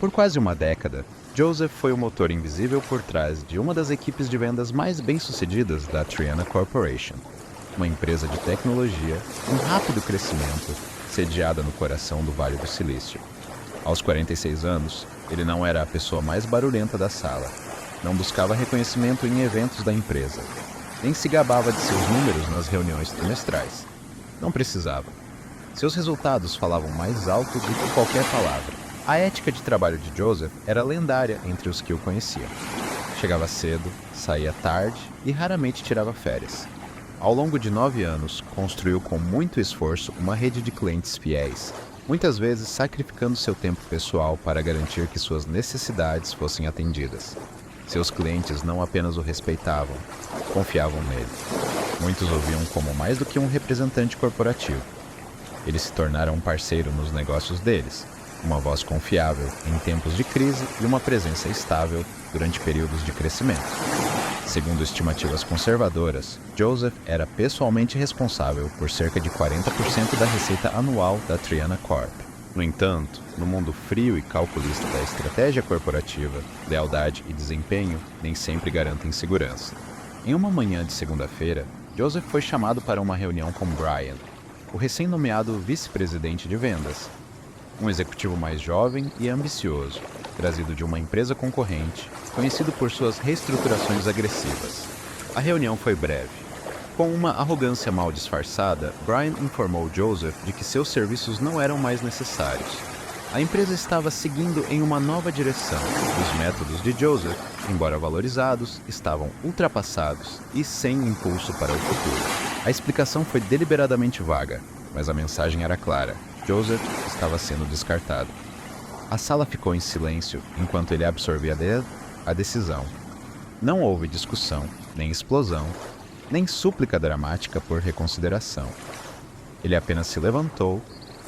Por quase uma década, Joseph foi o motor invisível por trás de uma das equipes de vendas mais bem-sucedidas da Triana Corporation, uma empresa de tecnologia em rápido crescimento, sediada no coração do Vale do Silício. Aos 46 anos, ele não era a pessoa mais barulhenta da sala, não buscava reconhecimento em eventos da empresa, nem se gabava de seus números nas reuniões trimestrais. Não precisava. Seus resultados falavam mais alto do que qualquer palavra. A ética de trabalho de Joseph era lendária entre os que o conheciam. Chegava cedo, saía tarde e raramente tirava férias. Ao longo de 9 anos, construiu com muito esforço uma rede de clientes fiéis, muitas vezes sacrificando seu tempo pessoal para garantir que suas necessidades fossem atendidas. Seus clientes não apenas o respeitavam, confiavam nele. Muitos o viam como mais do que um representante corporativo. Eles se tornaram um parceiro nos negócios deles, uma voz confiável em tempos de crise e uma presença estável durante períodos de crescimento. Segundo estimativas conservadoras, Joseph era pessoalmente responsável por cerca de 40% da receita anual da Triana Corp. No entanto, no mundo frio e calculista da estratégia corporativa, lealdade e desempenho nem sempre garantem segurança. Em uma manhã de segunda-feira, Joseph foi chamado para uma reunião com Brian, o recém-nomeado vice-presidente de vendas, um executivo mais jovem e ambicioso, trazido de uma empresa concorrente, conhecido por suas reestruturações agressivas. A reunião foi breve. Com uma arrogância mal disfarçada, Brian informou Joseph de que seus serviços não eram mais necessários. A empresa estava seguindo em uma nova direção. Os métodos de Joseph, embora valorizados, estavam ultrapassados e sem impulso para o futuro. A explicação foi deliberadamente vaga, mas a mensagem era clara. Joseph estava sendo descartado. A sala ficou em silêncio enquanto ele absorvia a decisão. Não houve discussão, nem explosão, nem súplica dramática por reconsideração. Ele apenas se levantou,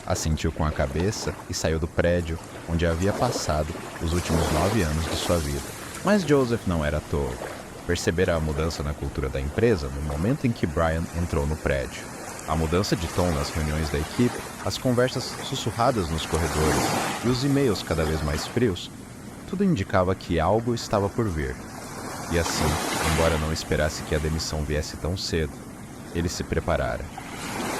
assentiu com a cabeça e saiu do prédio onde havia passado os últimos 9 anos de sua vida. Mas Joseph não era tolo. Percebera a mudança na cultura da empresa no momento em que Brian entrou no prédio. A mudança de tom nas reuniões da equipe, as conversas sussurradas nos corredores e os e-mails cada vez mais frios, tudo indicava que algo estava por vir. E assim, embora não esperasse que a demissão viesse tão cedo, ele se preparara.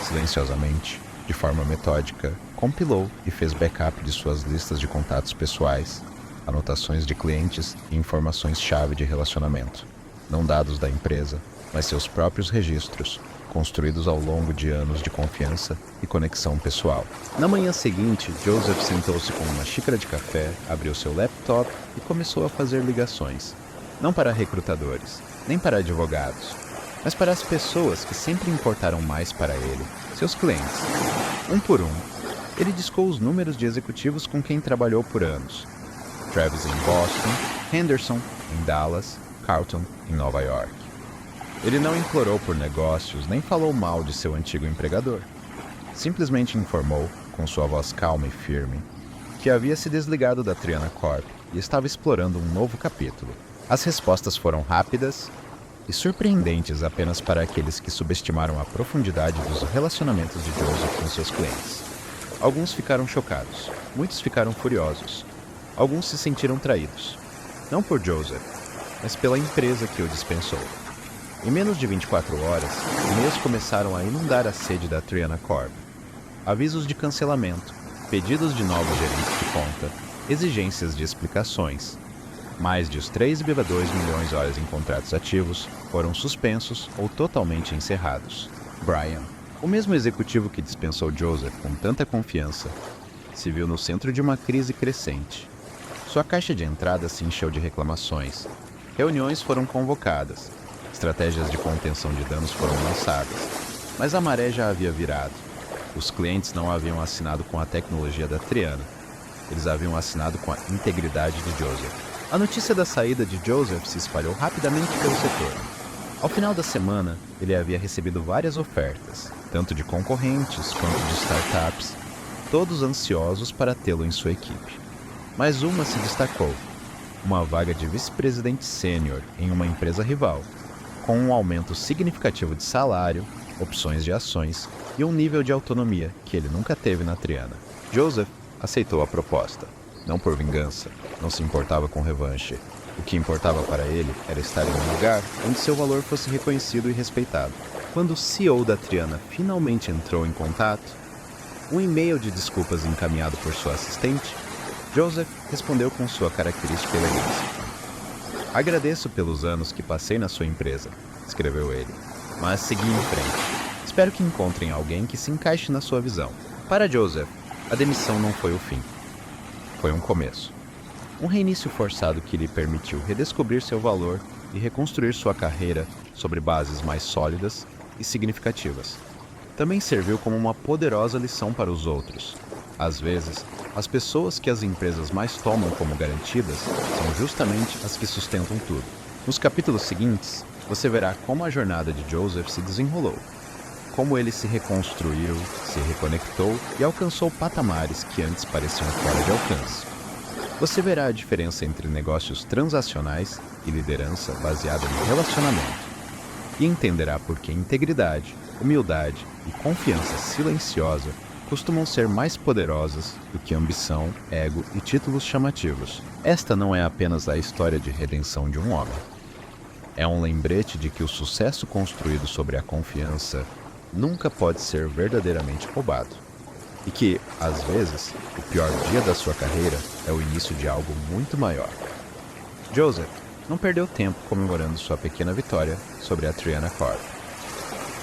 Silenciosamente, de forma metódica, compilou e fez backup de suas listas de contatos pessoais, anotações de clientes e informações-chave de relacionamento. Não dados da empresa, mas seus próprios registros, construídos ao longo de anos de confiança e conexão pessoal. Na manhã seguinte, Joseph sentou-se com uma xícara de café, abriu seu laptop e começou a fazer ligações. Não para recrutadores, nem para advogados, mas para as pessoas que sempre importaram mais para ele, seus clientes. Um por um, ele discou os números de executivos com quem trabalhou por anos. Travis em Boston, Henderson em Dallas, Carlton em Nova York. Ele não implorou por negócios, nem falou mal de seu antigo empregador. Simplesmente informou, com sua voz calma e firme, que havia se desligado da Triana Corp e estava explorando um novo capítulo. As respostas foram rápidas e surpreendentes apenas para aqueles que subestimaram a profundidade dos relacionamentos de Joseph com seus clientes. Alguns ficaram chocados, muitos ficaram furiosos, alguns se sentiram traídos. Não por Joseph, mas pela empresa que o dispensou. Em menos de 24 horas, e-mails começaram a inundar a sede da Triana Corp. Avisos de cancelamento, pedidos de novos gerentes de conta, exigências de explicações. Mais de os 3,2 milhões de horas em contratos ativos foram suspensos ou totalmente encerrados. Brian, o mesmo executivo que dispensou Joseph com tanta confiança, se viu no centro de uma crise crescente. Sua caixa de entrada se encheu de reclamações. Reuniões foram convocadas. Estratégias de contenção de danos foram lançadas, mas a maré já havia virado. Os clientes não haviam assinado com a tecnologia da Triana. Eles haviam assinado com a integridade de Joseph. A notícia da saída de Joseph se espalhou rapidamente pelo setor. Ao final da semana, ele havia recebido várias ofertas, tanto de concorrentes quanto de startups, todos ansiosos para tê-lo em sua equipe. Mas uma se destacou, uma vaga de vice-presidente sênior em uma empresa rival, com um aumento significativo de salário, opções de ações e um nível de autonomia que ele nunca teve na Triana. Joseph aceitou a proposta. Não por vingança, não se importava com revanche. O que importava para ele era estar em um lugar onde seu valor fosse reconhecido e respeitado. Quando o CEO da Triana finalmente entrou em contato, um e-mail de desculpas encaminhado por sua assistente, Joseph respondeu com sua característica elegância. "Agradeço pelos anos que passei na sua empresa", escreveu ele, "mas segui em frente. Espero que encontrem alguém que se encaixe na sua visão." Para Joseph, a demissão não foi o fim. Foi um começo. Um reinício forçado que lhe permitiu redescobrir seu valor e reconstruir sua carreira sobre bases mais sólidas e significativas. Também serviu como uma poderosa lição para os outros. Às vezes, as pessoas que as empresas mais tomam como garantidas são justamente as que sustentam tudo. Nos capítulos seguintes, você verá como a jornada de Joseph se desenrolou, como ele se reconstruiu, se reconectou e alcançou patamares que antes pareciam fora de alcance. Você verá a diferença entre negócios transacionais e liderança baseada no relacionamento, e entenderá por que integridade, humildade e confiança silenciosa costumam ser mais poderosas do que ambição, ego e títulos chamativos. Esta não é apenas a história de redenção de um homem. É um lembrete de que o sucesso construído sobre a confiança nunca pode ser verdadeiramente roubado. E que, às vezes, o pior dia da sua carreira é o início de algo muito maior. Joseph não perdeu tempo comemorando sua pequena vitória sobre a Triana Corp.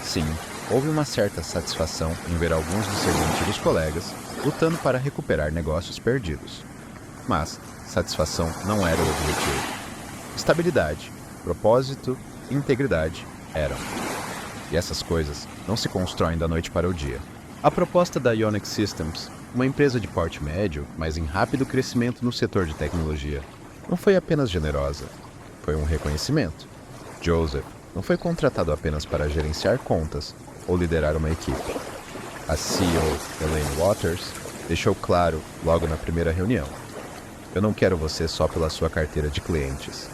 Sim, houve uma certa satisfação em ver alguns de seus antigos colegas lutando para recuperar negócios perdidos. Mas satisfação não era o objetivo. Estabilidade, propósito e integridade eram. E essas coisas não se constroem da noite para o dia. A proposta da Ionix Systems, uma empresa de porte médio, mas em rápido crescimento no setor de tecnologia, não foi apenas generosa, foi um reconhecimento. Joseph não foi contratado apenas para gerenciar contas ou liderar uma equipe. A CEO, Elaine Waters, deixou claro logo na primeira reunião: "Eu não quero você só pela sua carteira de clientes.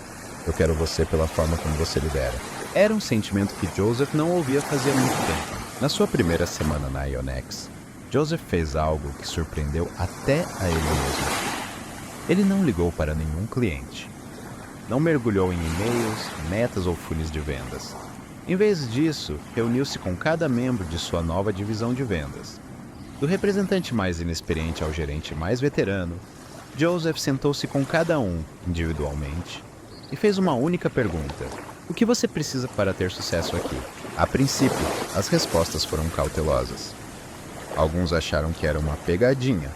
Eu quero você pela forma como você lidera." Era um sentimento que Joseph não ouvia fazia muito tempo. Na sua primeira semana na Ionex, Joseph fez algo que surpreendeu até a ele mesmo. Ele não ligou para nenhum cliente. Não mergulhou em e-mails, metas ou funis de vendas. Em vez disso, reuniu-se com cada membro de sua nova divisão de vendas. Do representante mais inexperiente ao gerente mais veterano, Joseph sentou-se com cada um individualmente e fez uma única pergunta: "O que você precisa para ter sucesso aqui?" A princípio, as respostas foram cautelosas. Alguns acharam que era uma pegadinha.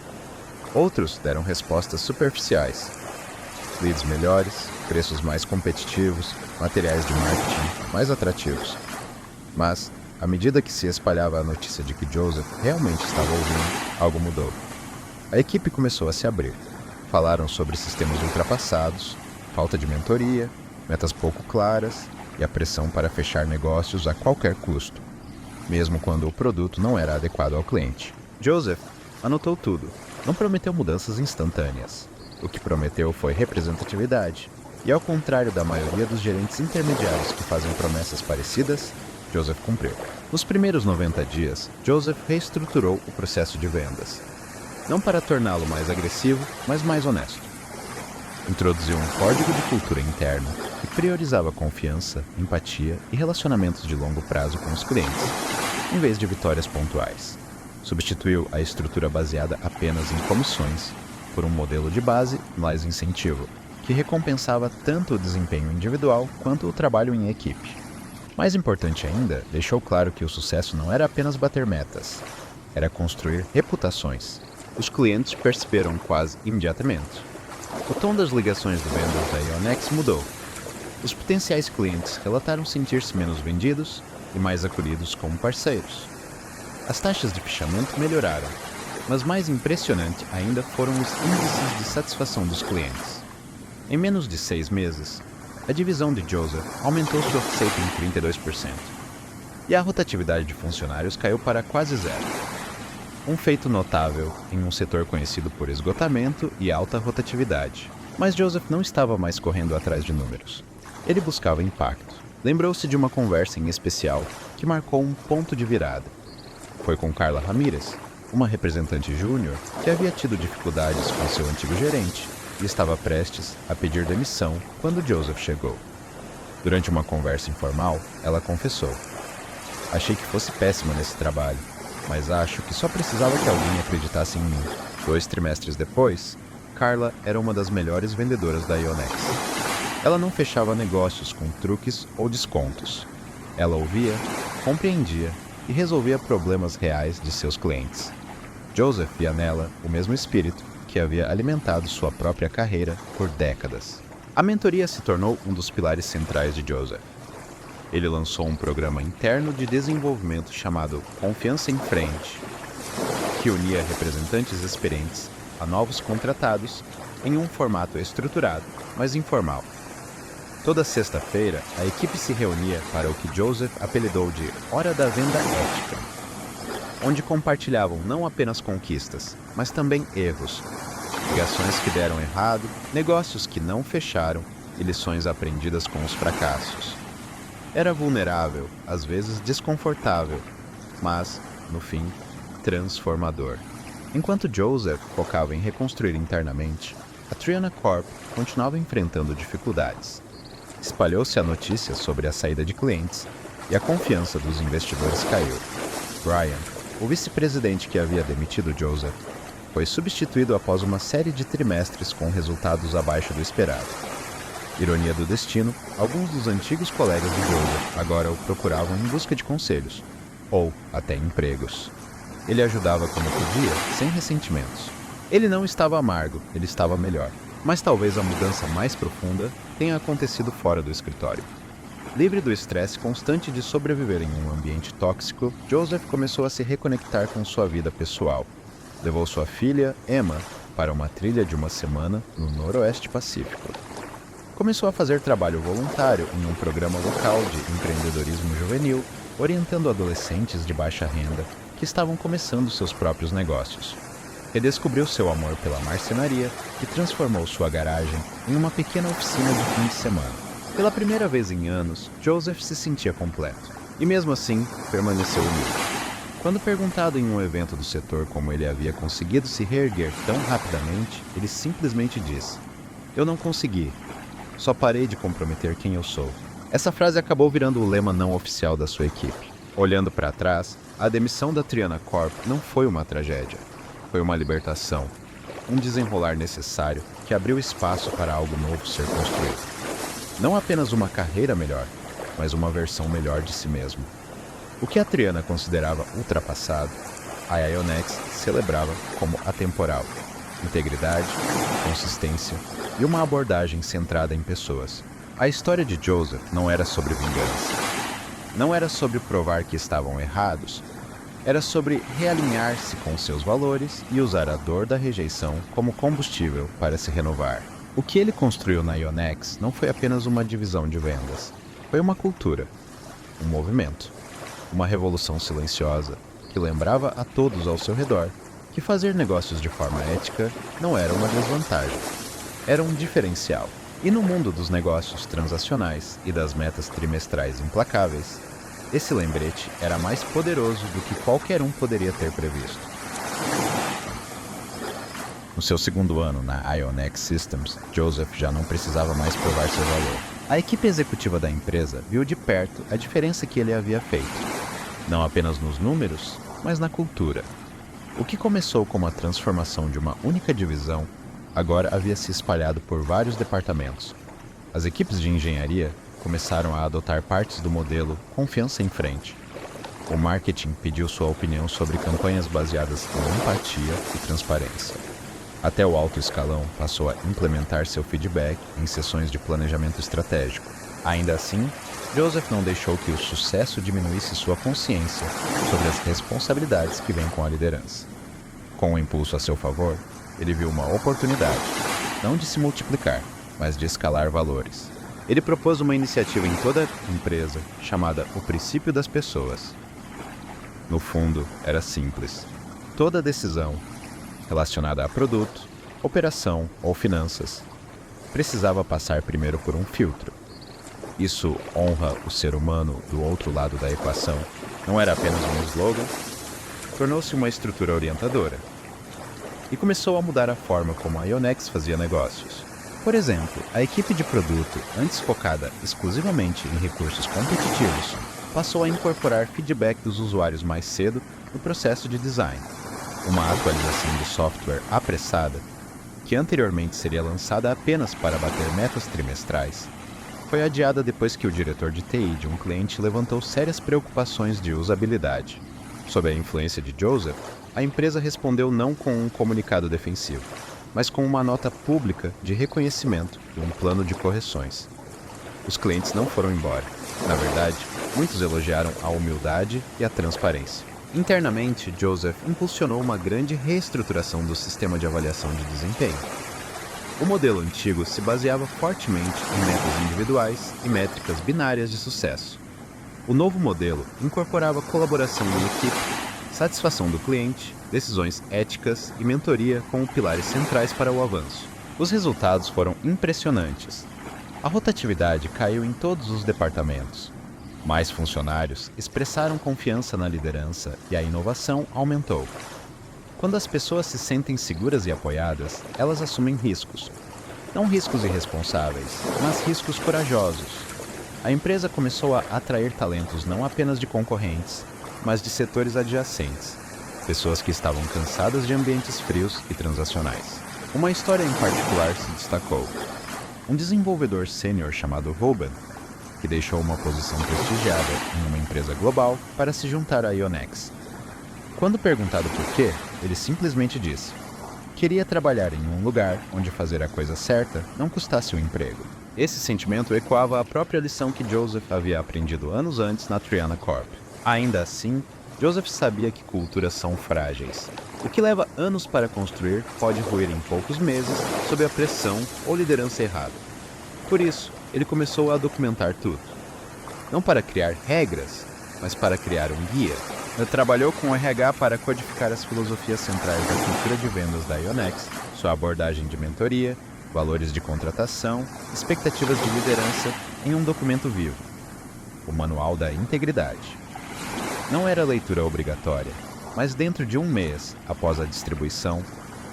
Outros deram respostas superficiais. Leads melhores, preços mais competitivos, materiais de marketing mais atrativos. Mas, à medida que se espalhava a notícia de que Joseph realmente estava ouvindo, algo mudou. A equipe começou a se abrir. Falaram sobre sistemas ultrapassados, falta de mentoria, metas pouco claras e a pressão para fechar negócios a qualquer custo, mesmo quando o produto não era adequado ao cliente. Joseph anotou tudo. Não prometeu mudanças instantâneas. O que prometeu foi representatividade. E ao contrário da maioria dos gerentes intermediários que fazem promessas parecidas, Joseph cumpriu. Nos primeiros 90 dias, Joseph reestruturou o processo de vendas. Não para torná-lo mais agressivo, mas mais honesto. Introduziu um código de cultura interna que priorizava confiança, empatia e relacionamentos de longo prazo com os clientes, em vez de vitórias pontuais. Substituiu a estrutura baseada apenas em comissões por um modelo de base mais incentivo, que recompensava tanto o desempenho individual quanto o trabalho em equipe. Mais importante ainda, deixou claro que o sucesso não era apenas bater metas, era construir reputações. Os clientes perceberam quase imediatamente. O tom das ligações de vendas da Ionex mudou. Os potenciais clientes relataram sentir-se menos vendidos e mais acolhidos como parceiros. As taxas de fechamento melhoraram, mas mais impressionante ainda foram os índices de satisfação dos clientes. Em menos de 6 meses, a divisão de Joseph aumentou sua receita em 32%, e a rotatividade de funcionários caiu para quase zero. Um feito notável em um setor conhecido por esgotamento e alta rotatividade. Mas Joseph não estava mais correndo atrás de números. Ele buscava impacto. Lembrou-se de uma conversa em especial que marcou um ponto de virada. Foi com Carla Ramírez, uma representante júnior que havia tido dificuldades com seu antigo gerente e estava prestes a pedir demissão quando Joseph chegou. Durante uma conversa informal, ela confessou: "Achei que fosse péssima nesse trabalho, mas acho que só precisava que alguém acreditasse em mim." 2 trimestres depois, Carla era uma das melhores vendedoras da Ionex. Ela não fechava negócios com truques ou descontos. Ela ouvia, compreendia e resolvia problemas reais de seus clientes. Joseph via nela o mesmo espírito que havia alimentado sua própria carreira por décadas. A mentoria se tornou um dos pilares centrais de Joseph. Ele lançou um programa interno de desenvolvimento chamado Confiança em Frente, que unia representantes experientes a novos contratados em um formato estruturado, mas informal. Toda sexta-feira, a equipe se reunia para o que Joseph apelidou de Hora da Venda Ética, onde compartilhavam não apenas conquistas, mas também erros, ligações que deram errado, negócios que não fecharam e lições aprendidas com os fracassos. Era vulnerável, às vezes desconfortável, mas, no fim, transformador. Enquanto Joseph focava em reconstruir internamente, a Triana Corp continuava enfrentando dificuldades. Espalhou-se a notícia sobre a saída de clientes e a confiança dos investidores caiu. Brian, o vice-presidente que havia demitido Joseph, foi substituído após uma série de trimestres com resultados abaixo do esperado. Ironia do destino, alguns dos antigos colegas de Joseph agora o procuravam em busca de conselhos, ou até empregos. Ele ajudava como podia, sem ressentimentos. Ele não estava amargo, ele estava melhor. Mas talvez a mudança mais profunda tenha acontecido fora do escritório. Livre do estresse constante de sobreviver em um ambiente tóxico, Joseph começou a se reconectar com sua vida pessoal. Levou sua filha, Emma, para uma trilha de uma semana no Noroeste Pacífico. Começou a fazer trabalho voluntário em um programa local de empreendedorismo juvenil, orientando adolescentes de baixa renda que estavam começando seus próprios negócios. Redescobriu seu amor pela marcenaria e transformou sua garagem em uma pequena oficina de fim de semana. Pela primeira vez em anos, Joseph se sentia completo, e mesmo assim, permaneceu humilde. Quando perguntado em um evento do setor como ele havia conseguido se reerguer tão rapidamente, ele simplesmente disse: "Eu não consegui, só parei de comprometer quem eu sou." Essa frase acabou virando o lema não oficial da sua equipe. Olhando para trás, a demissão da Triana Corp não foi uma tragédia. Foi uma libertação, um desenrolar necessário que abriu espaço para algo novo ser construído. Não apenas uma carreira melhor, mas uma versão melhor de si mesmo. O que a Triana considerava ultrapassado, a Ionex celebrava como atemporal. Integridade, consistência e uma abordagem centrada em pessoas. A história de Joseph não era sobre vingança. Não era sobre provar que estavam errados. Era sobre realinhar-se com seus valores e usar a dor da rejeição como combustível para se renovar. O que ele construiu na Ionex não foi apenas uma divisão de vendas. Foi uma cultura, um movimento, uma revolução silenciosa que lembrava a todos ao seu redor que fazer negócios de forma ética não era uma desvantagem, era um diferencial. E no mundo dos negócios transacionais e das metas trimestrais implacáveis, esse lembrete era mais poderoso do que qualquer um poderia ter previsto. No seu segundo ano na Ionex Systems, Joseph já não precisava mais provar seu valor. A equipe executiva da empresa viu de perto a diferença que ele havia feito, não apenas nos números, mas na cultura. O que começou como a transformação de uma única divisão, agora havia se espalhado por vários departamentos. As equipes de engenharia começaram a adotar partes do modelo Confiança em Frente. O marketing pediu sua opinião sobre campanhas baseadas em empatia e transparência. Até o alto escalão passou a implementar seu feedback em sessões de planejamento estratégico. Ainda assim, Joseph não deixou que o sucesso diminuísse sua consciência sobre as responsabilidades que vêm com a liderança. Com o impulso a seu favor, ele viu uma oportunidade, não de se multiplicar, mas de escalar valores. Ele propôs uma iniciativa em toda a empresa chamada O Princípio das Pessoas. No fundo, era simples. Toda decisão relacionada a produto, operação ou finanças precisava passar primeiro por um filtro. Isso honra o ser humano do outro lado da equação. Não era apenas um slogan, tornou-se uma estrutura orientadora e começou a mudar a forma como a Ionex fazia negócios. Por exemplo, a equipe de produto, antes focada exclusivamente em recursos competitivos, passou a incorporar feedback dos usuários mais cedo no processo de design. Uma atualização de software apressada, que anteriormente seria lançada apenas para bater metas trimestrais, foi adiada depois que o diretor de TI de um cliente levantou sérias preocupações de usabilidade. Sob a influência de Joseph, a empresa respondeu não com um comunicado defensivo, mas com uma nota pública de reconhecimento e um plano de correções. Os clientes não foram embora. Na verdade, muitos elogiaram a humildade e a transparência. Internamente, Joseph impulsionou uma grande reestruturação do sistema de avaliação de desempenho. O modelo antigo se baseava fortemente em metas individuais e métricas binárias de sucesso. O novo modelo incorporava colaboração em equipe, satisfação do cliente, decisões éticas e mentoria como pilares centrais para o avanço. Os resultados foram impressionantes. A rotatividade caiu em todos os departamentos. Mais funcionários expressaram confiança na liderança e a inovação aumentou. Quando as pessoas se sentem seguras e apoiadas, elas assumem riscos. Não riscos irresponsáveis, mas riscos corajosos. A empresa começou a atrair talentos não apenas de concorrentes, mas de setores adjacentes. Pessoas que estavam cansadas de ambientes frios e transacionais. Uma história em particular se destacou. Um desenvolvedor sênior chamado Ruben, que deixou uma posição prestigiada em uma empresa global para se juntar à Ionex. Quando perguntado por quê, ele simplesmente disse: queria trabalhar em um lugar onde fazer a coisa certa não custasse o emprego. Esse sentimento ecoava a própria lição que Joseph havia aprendido anos antes na Triana Corp. Ainda assim, Joseph sabia que culturas são frágeis. O que leva anos para construir pode ruir em poucos meses sob a pressão ou liderança errada. Por isso, ele começou a documentar tudo. Não para criar regras, mas para criar um guia. Ele trabalhou com o RH para codificar as filosofias centrais da cultura de vendas da Ionex, sua abordagem de mentoria, valores de contratação, expectativas de liderança em um documento vivo, o Manual da Integridade. Não era leitura obrigatória, mas dentro de um mês após a distribuição,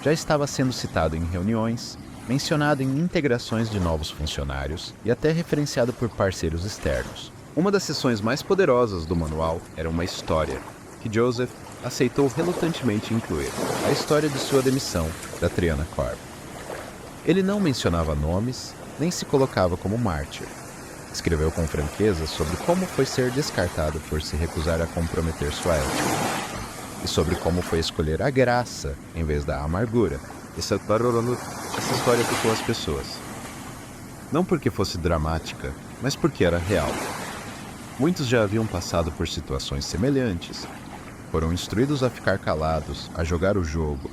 já estava sendo citado em reuniões, mencionado em integrações de novos funcionários e até referenciado por parceiros externos. Uma das seções mais poderosas do manual era uma história, que Joseph aceitou relutantemente incluir, a história de sua demissão da Triana Corp. Ele não mencionava nomes, nem se colocava como mártir. Escreveu com franqueza sobre como foi ser descartado por se recusar a comprometer sua ética, e sobre como foi escolher a graça em vez da amargura. Essa história tocou as pessoas. Não porque fosse dramática, mas porque era real. Muitos já haviam passado por situações semelhantes. Foram instruídos a ficar calados, a jogar o jogo,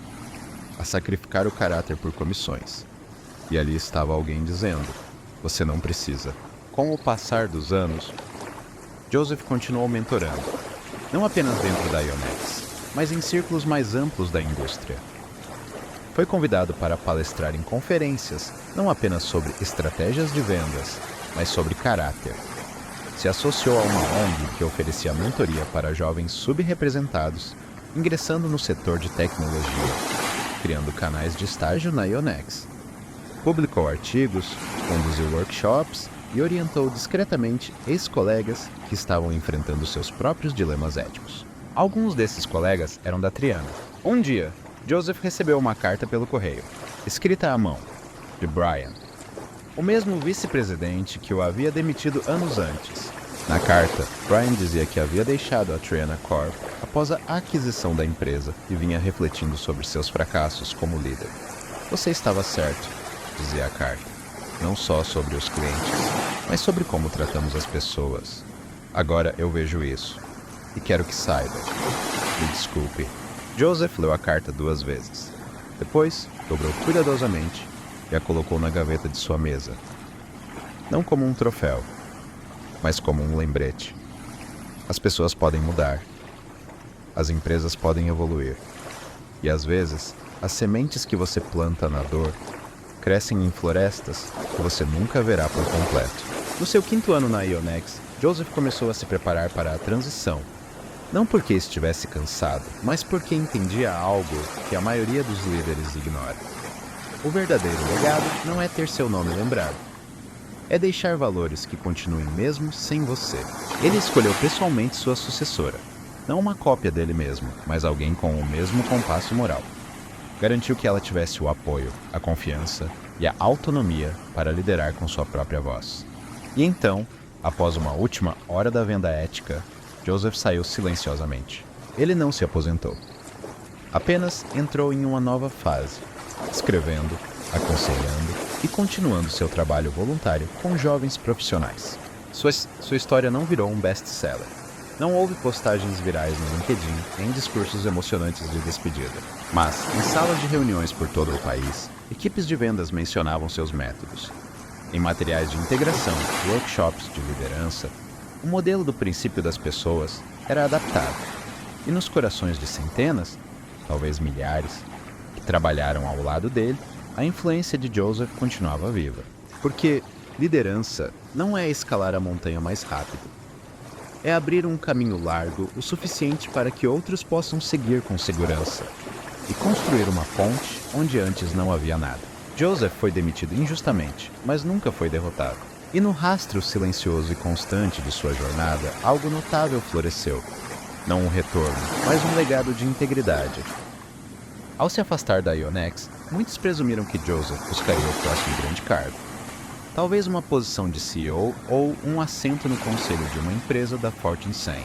a sacrificar o caráter por comissões. E ali estava alguém dizendo: você não precisa. Com o passar dos anos, Joseph continuou mentorando, não apenas dentro da Ionex, mas em círculos mais amplos da indústria. Foi convidado para palestrar em conferências, não apenas sobre estratégias de vendas, mas sobre caráter. Se associou a uma ONG que oferecia mentoria para jovens subrepresentados, ingressando no setor de tecnologia, criando canais de estágio na Ionex. Publicou artigos, conduziu workshops e orientou discretamente ex-colegas que estavam enfrentando seus próprios dilemas éticos. Alguns desses colegas eram da Triana. Um dia, Joseph recebeu uma carta pelo correio, escrita à mão, de Brian, o mesmo vice-presidente que o havia demitido anos antes. Na carta, Brian dizia que havia deixado a Triana Corp após a aquisição da empresa e vinha refletindo sobre seus fracassos como líder. Você estava certo, dizia a carta, não só sobre os clientes, mas sobre como tratamos as pessoas. Agora eu vejo isso, e quero que saiba. Me desculpe. Joseph leu a carta 2 vezes. Depois, dobrou cuidadosamente e a colocou na gaveta de sua mesa. Não como um troféu, mas como um lembrete. As pessoas podem mudar. As empresas podem evoluir. E às vezes, as sementes que você planta na dor crescem em florestas que você nunca verá por completo. No seu 5º ano na Ionex, Joseph começou a se preparar para a transição. Não porque estivesse cansado, mas porque entendia algo que a maioria dos líderes ignora. O verdadeiro legado não é ter seu nome lembrado. É deixar valores que continuem mesmo sem você. Ele escolheu pessoalmente sua sucessora. Não uma cópia dele mesmo, mas alguém com o mesmo compasso moral. Garantiu que ela tivesse o apoio, a confiança e a autonomia para liderar com sua própria voz. E então, após uma última hora da venda ética, Joseph saiu silenciosamente. Ele não se aposentou. Apenas entrou em uma nova fase, escrevendo, aconselhando e continuando seu trabalho voluntário com jovens profissionais. Sua história não virou um best-seller. Não houve postagens virais no LinkedIn nem discursos emocionantes de despedida. Mas, em salas de reuniões por todo o país, equipes de vendas mencionavam seus métodos. Em materiais de integração, workshops de liderança, o modelo do princípio das pessoas era adaptado. E nos corações de centenas, talvez milhares, que trabalharam ao lado dele, a influência de Joseph continuava viva. Porque liderança não é escalar a montanha mais rápido. É abrir um caminho largo o suficiente para que outros possam seguir com segurança e construir uma ponte onde antes não havia nada. Joseph foi demitido injustamente, mas nunca foi derrotado. E no rastro silencioso e constante de sua jornada, algo notável floresceu. Não um retorno, mas um legado de integridade. Ao se afastar da Ionex, muitos presumiram que Joseph buscaria o próximo grande cargo. Talvez uma posição de CEO ou um assento no conselho de uma empresa da Fortune 100.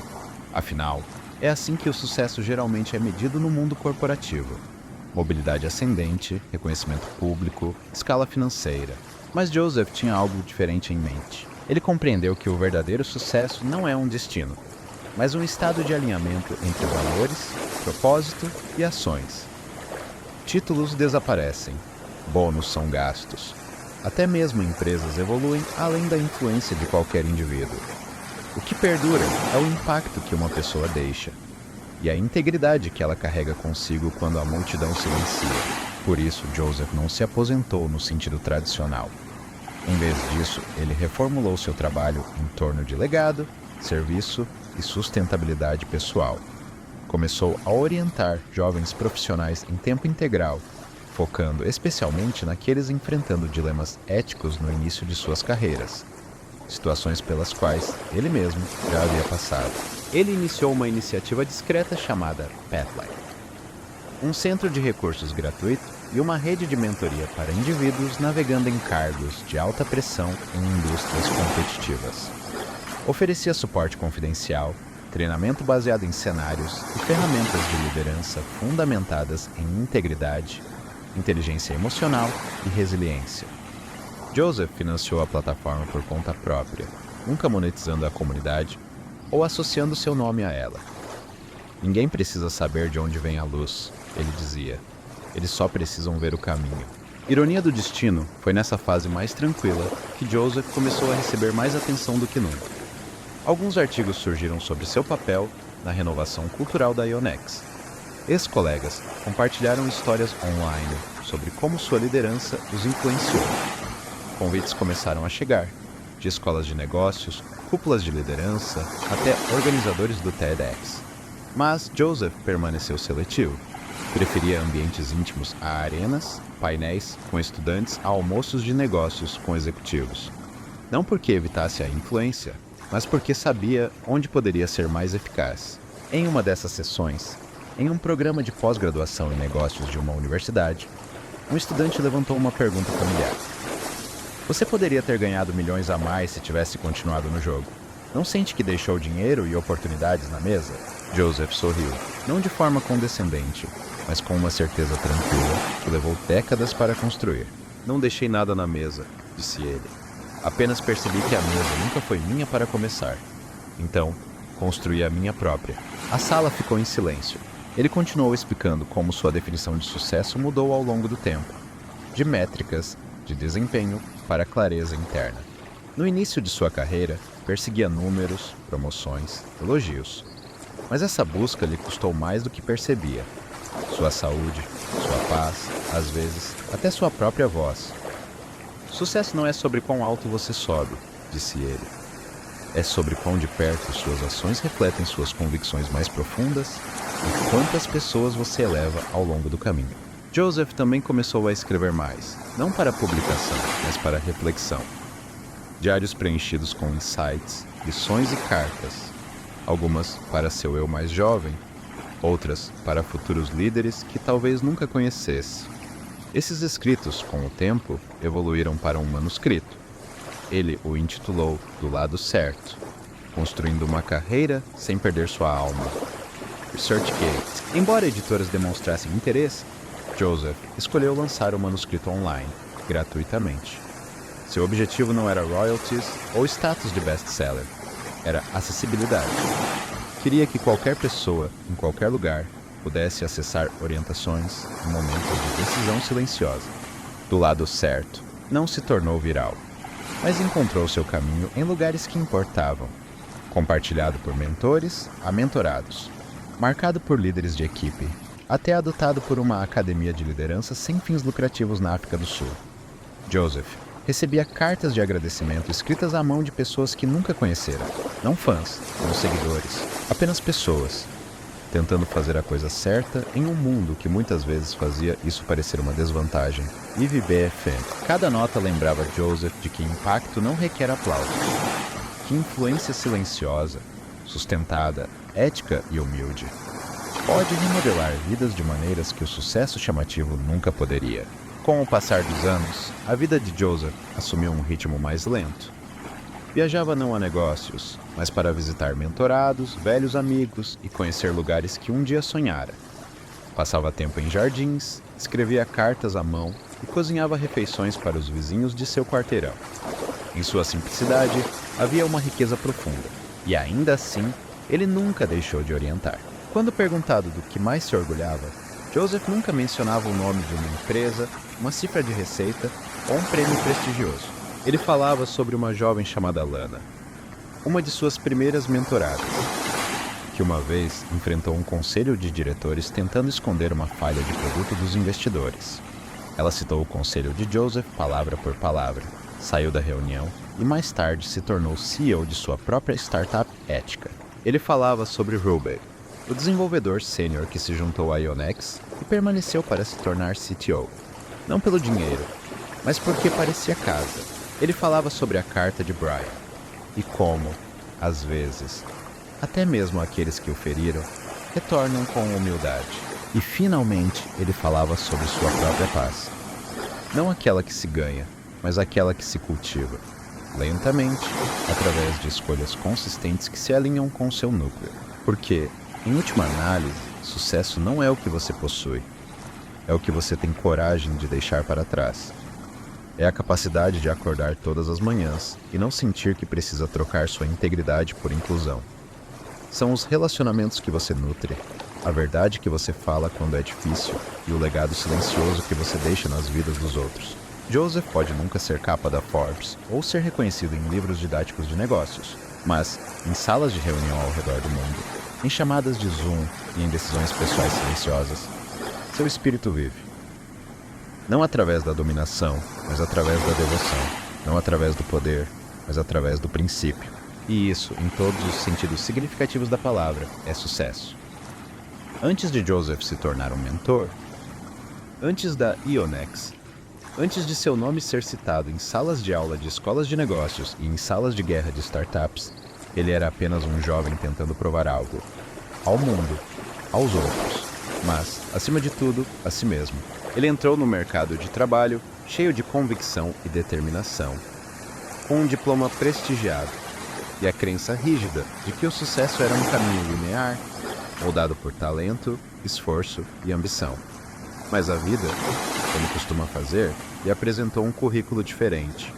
Afinal, é assim que o sucesso geralmente é medido no mundo corporativo. Mobilidade ascendente, reconhecimento público, escala financeira. Mas Joseph tinha algo diferente em mente. Ele compreendeu que o verdadeiro sucesso não é um destino, mas um estado de alinhamento entre valores, propósito e ações. Títulos desaparecem, bônus são gastos. Até mesmo empresas evoluem além da influência de qualquer indivíduo. O que perdura é o impacto que uma pessoa deixa, e a integridade que ela carrega consigo quando a multidão silencia. Por isso, Joseph não se aposentou no sentido tradicional. Em vez disso, ele reformulou seu trabalho em torno de legado, serviço e sustentabilidade pessoal. Começou a orientar jovens profissionais em tempo integral, focando especialmente naqueles enfrentando dilemas éticos no início de suas carreiras, situações pelas quais ele mesmo já havia passado. Ele iniciou uma iniciativa discreta chamada Pathline, um centro de recursos gratuito e uma rede de mentoria para indivíduos navegando em cargos de alta pressão em indústrias competitivas. Oferecia suporte confidencial, treinamento baseado em cenários e ferramentas de liderança fundamentadas em integridade, inteligência emocional e resiliência. Joseph financiou a plataforma por conta própria, nunca monetizando a comunidade ou associando seu nome a ela. Ninguém precisa saber de onde vem a luz, ele dizia. Eles só precisam ver o caminho. Ironia do destino, foi nessa fase mais tranquila que Joseph começou a receber mais atenção do que nunca. Alguns artigos surgiram sobre seu papel na renovação cultural da Ionex. Ex-colegas compartilharam histórias online sobre como sua liderança os influenciou. Convites começaram a chegar, de escolas de negócios, cúpulas de liderança, até organizadores do TEDx. Mas Joseph permaneceu seletivo. Preferia ambientes íntimos a arenas, painéis com estudantes a almoços de negócios com executivos. Não porque evitasse a influência, mas porque sabia onde poderia ser mais eficaz. Em uma dessas sessões, em um programa de pós-graduação em negócios de uma universidade, um estudante levantou uma pergunta familiar. Você poderia ter ganhado milhões a mais se tivesse continuado no jogo. Não sente que deixou dinheiro e oportunidades na mesa? Joseph sorriu, não de forma condescendente, mas com uma certeza tranquila que levou décadas para construir. Não deixei nada na mesa, disse ele. Apenas percebi que a mesa nunca foi minha para começar. Então, construí a minha própria. A sala ficou em silêncio. Ele continuou explicando como sua definição de sucesso mudou ao longo do tempo. De métricas, de desempenho, para clareza interna. No início de sua carreira, perseguia números, promoções, elogios. Mas essa busca lhe custou mais do que percebia. Sua saúde, sua paz, às vezes, até sua própria voz. Sucesso não é sobre quão alto você sobe, disse ele. É sobre quão de perto suas ações refletem suas convicções mais profundas e quantas pessoas você eleva ao longo do caminho. Joseph também começou a escrever mais, não para publicação, mas para reflexão. Diários preenchidos com insights, lições e cartas, algumas para seu eu mais jovem, outras para futuros líderes que talvez nunca conhecesse. Esses escritos, com o tempo, evoluíram para um manuscrito. Ele o intitulou Do Lado Certo, construindo uma carreira sem perder sua alma. ResearchGate. Embora editoras demonstrassem interesse, Joseph escolheu lançar o manuscrito online, gratuitamente. Seu objetivo não era royalties ou status de best-seller, era acessibilidade. Queria que qualquer pessoa, em qualquer lugar, pudesse acessar orientações em momentos de decisão silenciosa. Do Lado Certo não se tornou viral, mas encontrou seu caminho em lugares que importavam, compartilhado por mentores a mentorados, marcado por líderes de equipe, até adotado por uma academia de liderança sem fins lucrativos na África do Sul. Joseph recebia cartas de agradecimento escritas à mão de pessoas que nunca conhecera, não fãs, não seguidores, apenas pessoas, tentando fazer a coisa certa em um mundo que muitas vezes fazia isso parecer uma desvantagem. Yves BFM. Cada nota lembrava Joseph de que impacto não requer aplausos, que influência silenciosa, sustentada, ética e humilde pode remodelar vidas de maneiras que o sucesso chamativo nunca poderia. Com o passar dos anos, a vida de Joseph assumiu um ritmo mais lento. Viajava não a negócios, mas para visitar mentorados, velhos amigos e conhecer lugares que um dia sonhara. Passava tempo em jardins, escrevia cartas à mão e cozinhava refeições para os vizinhos de seu quarteirão. Em sua simplicidade, havia uma riqueza profunda, e ainda assim, ele nunca deixou de orientar. Quando perguntado do que mais se orgulhava, Joseph nunca mencionava o nome de uma empresa, uma cifra de receita ou um prêmio prestigioso. Ele falava sobre uma jovem chamada Lana, uma de suas primeiras mentoradas, que uma vez enfrentou um conselho de diretores tentando esconder uma falha de produto dos investidores. Ela citou o conselho de Joseph palavra por palavra, saiu da reunião e mais tarde se tornou CEO de sua própria startup ética. Ele falava sobre Rubey, o desenvolvedor sênior que se juntou à Ionex e permaneceu para se tornar CTO. Não pelo dinheiro, mas porque parecia casa. Ele falava sobre a carta de Brian e como, às vezes, até mesmo aqueles que o feriram, retornam com humildade. E finalmente ele falava sobre sua própria paz. Não aquela que se ganha, mas aquela que se cultiva, lentamente, através de escolhas consistentes que se alinham com seu núcleo. Porque, em última análise, sucesso não é o que você possui, é o que você tem coragem de deixar para trás. É a capacidade de acordar todas as manhãs e não sentir que precisa trocar sua integridade por inclusão. São os relacionamentos que você nutre, a verdade que você fala quando é difícil e o legado silencioso que você deixa nas vidas dos outros. Joseph pode nunca ser capa da Forbes ou ser reconhecido em livros didáticos de negócios, mas, em salas de reunião ao redor do mundo, em chamadas de Zoom e em decisões pessoais silenciosas, seu espírito vive. Não através da dominação, mas através da devoção. Não através do poder, mas através do princípio. E isso, em todos os sentidos significativos da palavra, é sucesso. Antes de Joseph se tornar um mentor, antes da Ionex, antes de seu nome ser citado em salas de aula de escolas de negócios e em salas de guerra de startups, ele era apenas um jovem tentando provar algo. Ao mundo, aos outros, mas, acima de tudo, a si mesmo. Ele entrou no mercado de trabalho cheio de convicção e determinação, com um diploma prestigiado e a crença rígida de que o sucesso era um caminho linear, moldado por talento, esforço e ambição. Mas a vida, como costuma fazer, lhe apresentou um currículo diferente,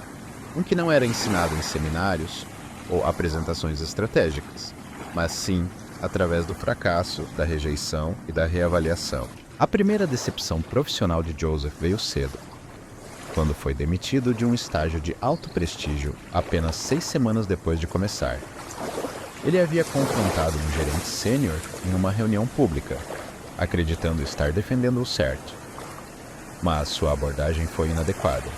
um que não era ensinado em seminários ou apresentações estratégicas, mas sim através do fracasso, da rejeição e da reavaliação. A primeira decepção profissional de Joseph veio cedo, quando foi demitido de um estágio de alto prestígio apenas 6 semanas depois de começar. Ele havia confrontado um gerente sênior em uma reunião pública, acreditando estar defendendo o certo. Mas sua abordagem foi inadequada.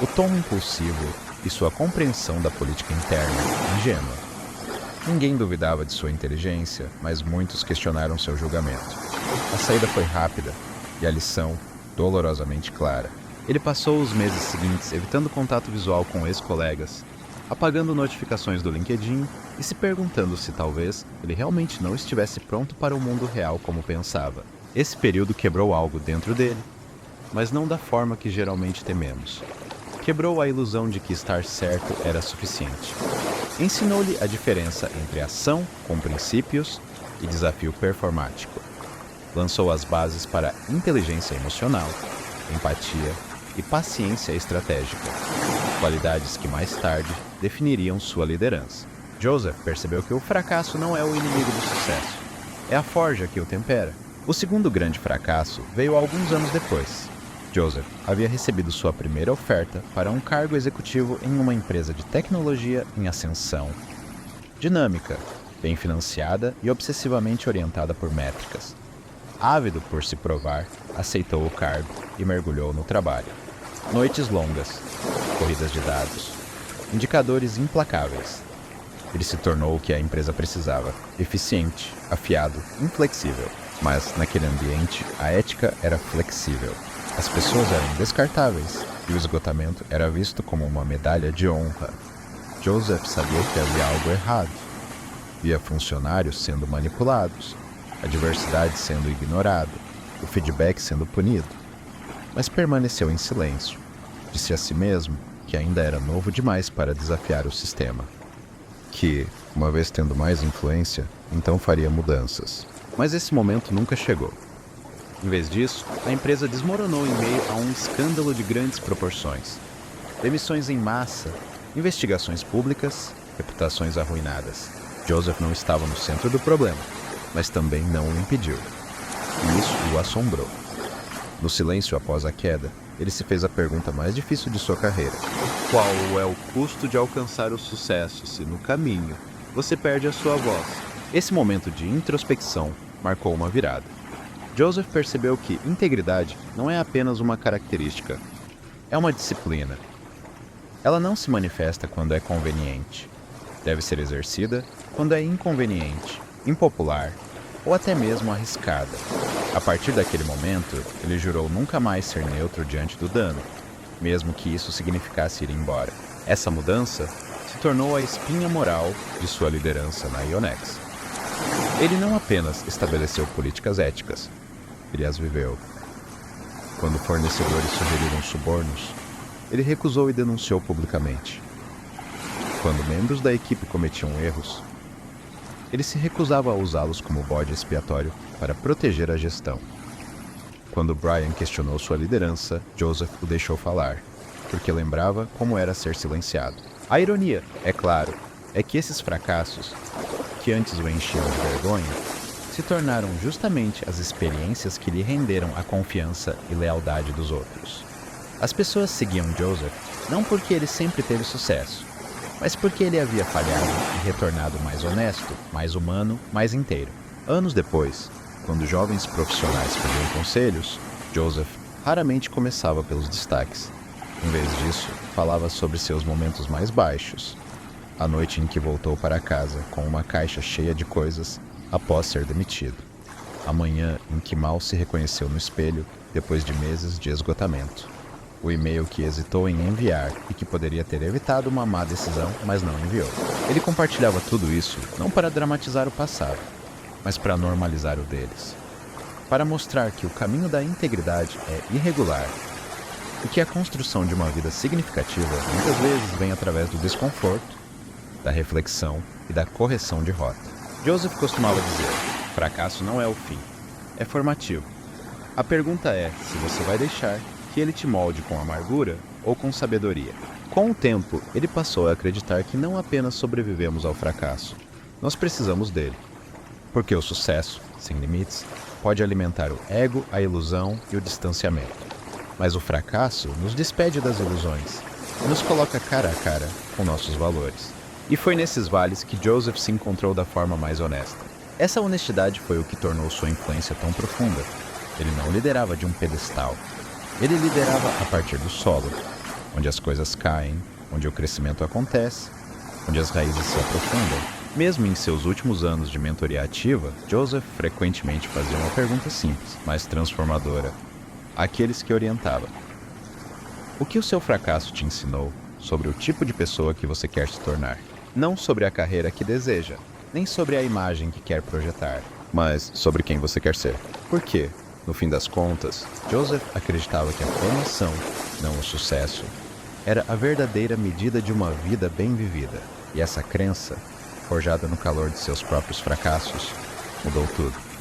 O tom impulsivo e sua compreensão da política interna ingênua. Ninguém duvidava de sua inteligência, mas muitos questionaram seu julgamento. A saída foi rápida e a lição dolorosamente clara. Ele passou os meses seguintes evitando contato visual com ex-colegas, apagando notificações do LinkedIn e se perguntando se talvez ele realmente não estivesse pronto para o mundo real como pensava. Esse período quebrou algo dentro dele, mas não da forma que geralmente tememos. Quebrou a ilusão de que estar certo era suficiente. Ensinou-lhe a diferença entre ação com princípios e desafio performático. Lançou as bases para inteligência emocional, empatia e paciência estratégica, qualidades que mais tarde definiriam sua liderança. Joseph percebeu que o fracasso não é o inimigo do sucesso, é a forja que o tempera. O segundo grande fracasso veio alguns anos depois. Joseph havia recebido sua primeira oferta para um cargo executivo em uma empresa de tecnologia em ascensão. Dinâmica, bem financiada e obsessivamente orientada por métricas. Ávido por se provar, aceitou o cargo e mergulhou no trabalho. Noites longas, corridas de dados, indicadores implacáveis. Ele se tornou o que a empresa precisava: eficiente, afiado, inflexível. Mas, naquele ambiente, a ética era flexível. As pessoas eram descartáveis e o esgotamento era visto como uma medalha de honra. Joseph sabia que havia algo errado. Via funcionários sendo manipulados, a diversidade sendo ignorada, o feedback sendo punido. Mas permaneceu em silêncio. Disse a si mesmo que ainda era novo demais para desafiar o sistema. Que, uma vez tendo mais influência, então faria mudanças. Mas esse momento nunca chegou. Em vez disso, a empresa desmoronou em meio a um escândalo de grandes proporções. Demissões em massa, investigações públicas, reputações arruinadas. Joseph não estava no centro do problema, mas também não o impediu. E isso o assombrou. No silêncio após a queda, ele se fez a pergunta mais difícil de sua carreira. Qual é o custo de alcançar o sucesso se no caminho você perde a sua voz? Esse momento de introspecção marcou uma virada. Joseph percebeu que integridade não é apenas uma característica, é uma disciplina. Ela não se manifesta quando é conveniente. Deve ser exercida quando é inconveniente, impopular ou até mesmo arriscada. A partir daquele momento, ele jurou nunca mais ser neutro diante do dano, mesmo que isso significasse ir embora. Essa mudança se tornou a espinha moral de sua liderança na Ionex. Ele não apenas estabeleceu políticas éticas, ele as viveu. Quando fornecedores sugeriram subornos, ele recusou e denunciou publicamente. Quando membros da equipe cometiam erros, ele se recusava a usá-los como bode expiatório para proteger a gestão. Quando Brian questionou sua liderança, Joseph o deixou falar, porque lembrava como era ser silenciado. A ironia, é claro, é que esses fracassos, que antes o enchiam de vergonha, se tornaram justamente as experiências que lhe renderam a confiança e lealdade dos outros. As pessoas seguiam Joseph não porque ele sempre teve sucesso, mas porque ele havia falhado e retornado mais honesto, mais humano, mais inteiro. Anos depois, quando jovens profissionais pediam conselhos, Joseph raramente começava pelos destaques. Em vez disso, falava sobre seus momentos mais baixos. A noite em que voltou para casa com uma caixa cheia de coisas após ser demitido. A manhã em que mal se reconheceu no espelho depois de meses de esgotamento. O e-mail que hesitou em enviar e que poderia ter evitado uma má decisão, mas não enviou. Ele compartilhava tudo isso não para dramatizar o passado, mas para normalizar o deles. Para mostrar que o caminho da integridade é irregular e que a construção de uma vida significativa muitas vezes vem através do desconforto, da reflexão e da correção de rota. Joseph costumava dizer: fracasso não é o fim, é formativo. A pergunta é se você vai deixar que ele te molde com amargura ou com sabedoria. Com o tempo, ele passou a acreditar que não apenas sobrevivemos ao fracasso, nós precisamos dele. Porque o sucesso, sem limites, pode alimentar o ego, a ilusão e o distanciamento. Mas o fracasso nos despede das ilusões e nos coloca cara a cara com nossos valores. E foi nesses vales que Joseph se encontrou da forma mais honesta. Essa honestidade foi o que tornou sua influência tão profunda. Ele não liderava de um pedestal. Ele liderava a partir do solo, onde as coisas caem, onde o crescimento acontece, onde as raízes se aprofundam. Mesmo em seus últimos anos de mentoria ativa, Joseph frequentemente fazia uma pergunta simples, mas transformadora, àqueles que orientava. O que o seu fracasso te ensinou sobre o tipo de pessoa que você quer se tornar? Não sobre a carreira que deseja, nem sobre a imagem que quer projetar, mas sobre quem você quer ser. Por quê? No fim das contas, Joseph acreditava que a formação, não o sucesso, era a verdadeira medida de uma vida bem vivida. E essa crença, forjada no calor de seus próprios fracassos, mudou tudo.